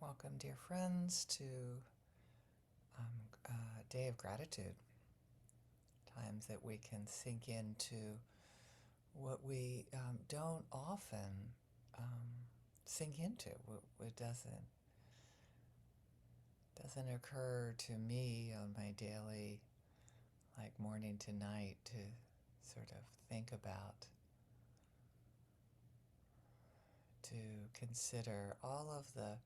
Welcome, dear friends, to Day of Gratitude. Times that we can sink into what we don't often sink into. It doesn't occur to me on my daily, like morning to night, to sort of think about, to consider all of the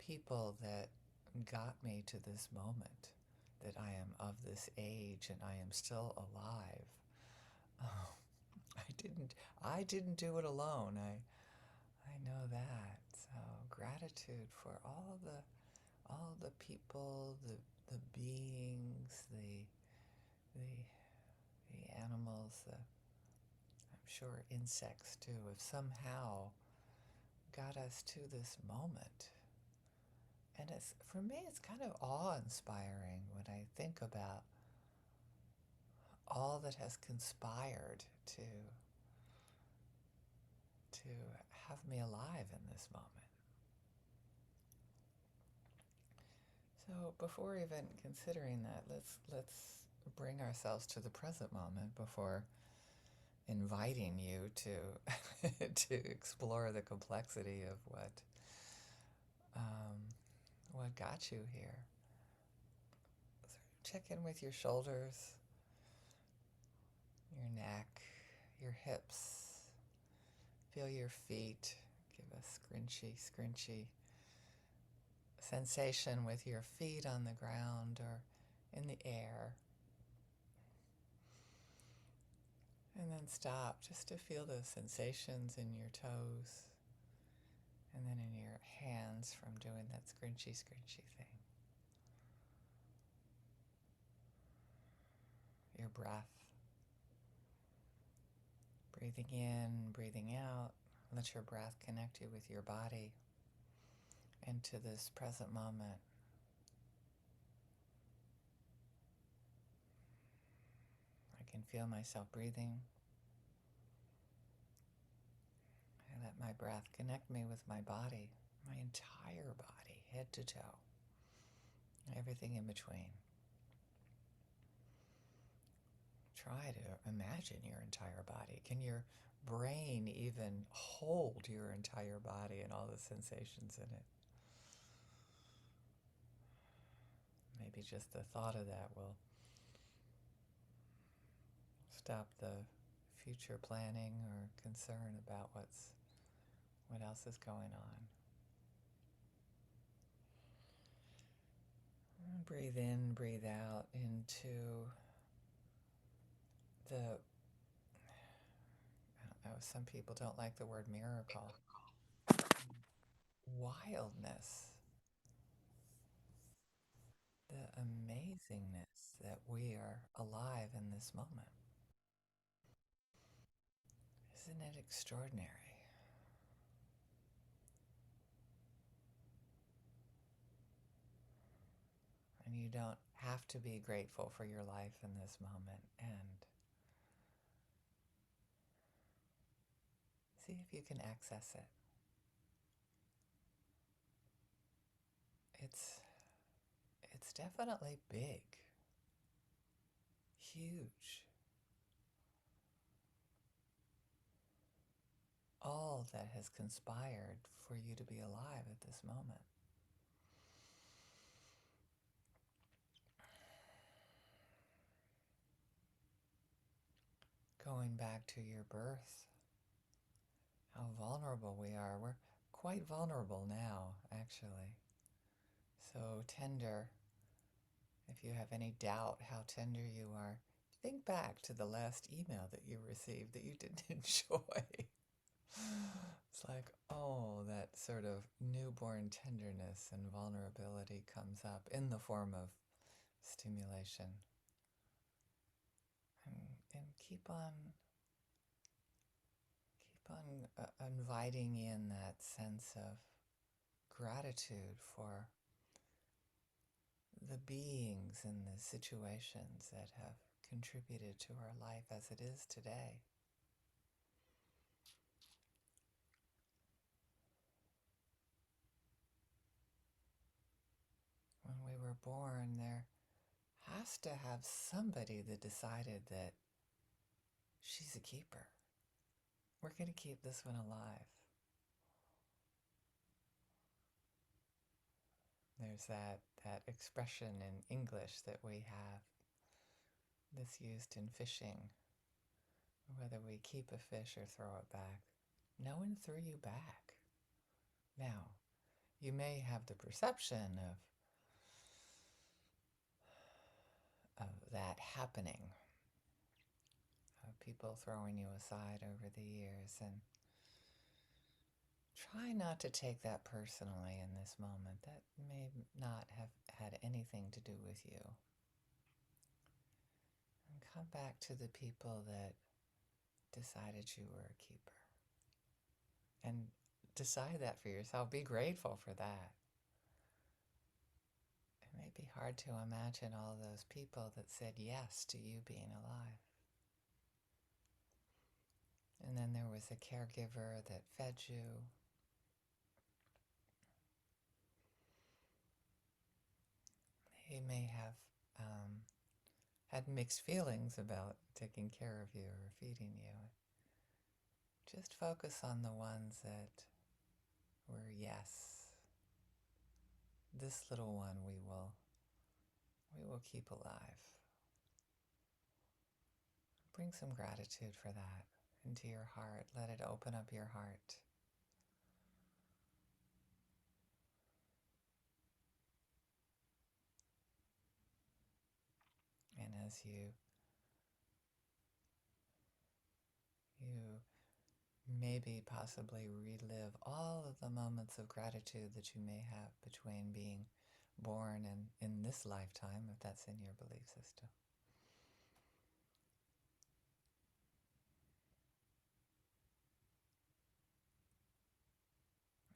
people that got me to this moment, that I am of this age and I am still alive. Oh, I didn't do it alone. I know that. So gratitude for all the people, the beings, the the animals, I'm sure insects too, have somehow got us to this moment. And for me, it's kind of awe-inspiring when I think about all that has conspired to have me alive in this moment. So before even considering that, let's bring ourselves to the present moment before inviting you to to explore the complexity of um, what got you here. So check in with your shoulders, your neck, your hips. Feel your feet. Give a scrunchy sensation with your feet on the ground or in the air. And then stop just to feel those sensations in your toes and then in your hands from doing that scrunchy thing. Your breath. Breathing in, breathing out. Let your breath connect you with your body into this present moment. I can feel myself breathing. I let my breath connect me with my body, my entire body, head to toe, everything in between. Try to imagine your entire body. Can your brain even hold your entire body and all the sensations in it? Maybe just the thought of that will stop the future planning or concern about what else is going on. And breathe in, breathe out into the, I don't know, some people don't like the word miracle, wildness, the amazingness that we are alive in this moment. Isn't it extraordinary? And you don't have to be grateful for your life in this moment. And see if you can access it. It's it's definitely big, huge. All that has conspired for you to be alive at this moment. Going back to your birth, how vulnerable we are. We're quite vulnerable now, actually. So tender. If you have any doubt how tender you are, think back to the last email that you received that you didn't enjoy. It's like, oh, that sort of newborn tenderness and vulnerability comes up in the form of stimulation. And keep on inviting in that sense of gratitude for the beings and the situations that have contributed to our life as it is today. born, there has to have somebody that decided that she's a keeper. We're going to keep this one alive. There's that expression in English that we have that's used in fishing, whether we keep a fish or throw it back. No one threw you back. Now, you may have the perception of that happening, of people throwing you aside over the years, and try not to take that personally in this moment. That may not have had anything to do with you. And come back to the people that decided you were a keeper. And decide that for yourself. Be grateful for that. It may be hard to imagine all those people that said yes to you being alive. And then there was a caregiver that fed you. They may have had mixed feelings about taking care of you or feeding you. Just focus on the ones that were yes. This little one we will keep alive. Bring some gratitude for that into your heart. Let it open up your heart. And as you maybe possibly relive all of the moments of gratitude that you may have between being born and in this lifetime, if that's in your belief system.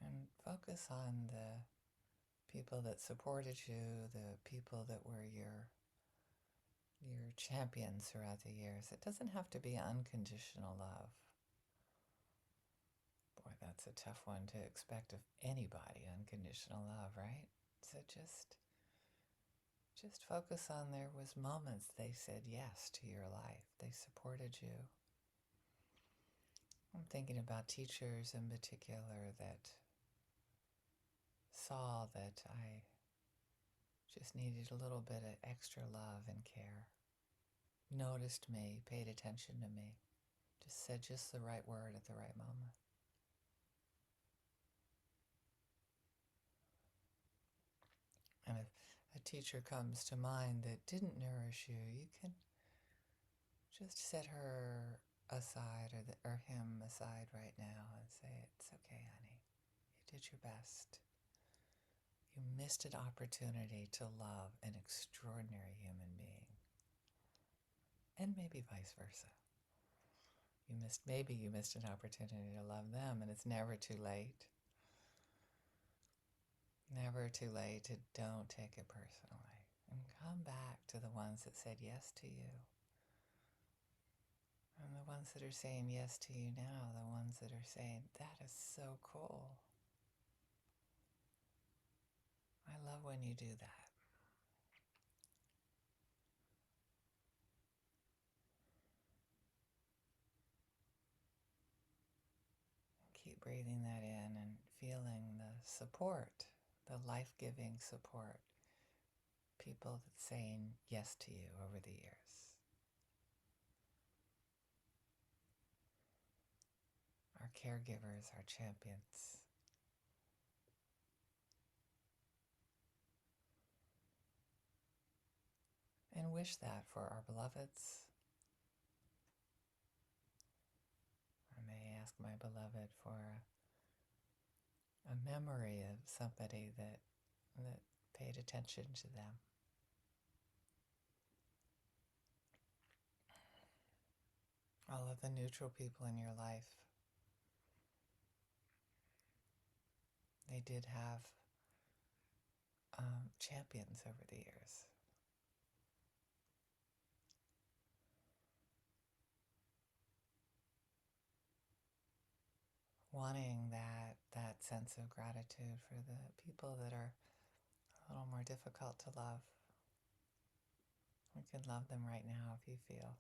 And focus on the people that supported you, the people that were your champions throughout the years. It doesn't have to be unconditional love. Boy, that's a tough one to expect of anybody, unconditional love, right? So just focus on there was moments they said yes to your life. They supported you. I'm thinking about teachers in particular that saw that I just needed a little bit of extra love and care. Noticed me, paid attention to me, just said just the right word at the right moment. And if a teacher comes to mind that didn't nourish you, you can just set her aside or him aside right now and say, it's okay, honey. You did your best. You missed an opportunity to love an extraordinary human being. And maybe vice versa. Maybe you missed an opportunity to love them, and it's never too late. Never too late to don't take it personally. And come back to the ones that said yes to you. And the ones that are saying yes to you now, the ones that are saying, that is so cool. I love when you do that. Keep breathing that in and feeling the support, the life-giving support. People that's saying yes to you over the years. Our caregivers, our champions. And wish that for our beloveds. I may ask my beloved for a memory of somebody that paid attention to them. All of the neutral people in your life, they did have champions over the years. Wanting that sense of gratitude for the people that are a little more difficult to love. We can love them right now if you feel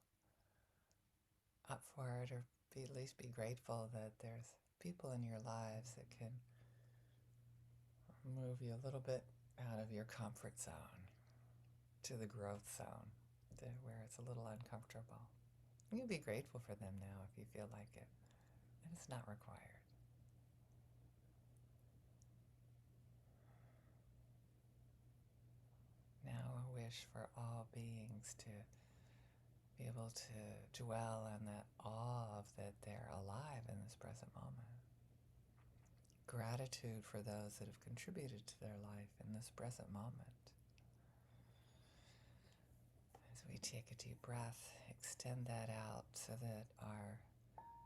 up for it, or at least be grateful that there's people in your lives that can move you a little bit out of your comfort zone to the growth zone, where it's a little uncomfortable. You can be grateful for them now if you feel like it, and it's not required. Now a wish for all beings to be able to dwell in that awe of that they're alive in this present moment. Gratitude for those that have contributed to their life in this present moment. As we take a deep breath, extend that out so that our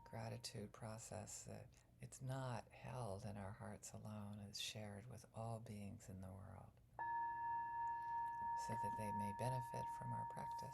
gratitude process, that it's not held in our hearts alone, is shared with all beings in the world, so that they may benefit from our practice.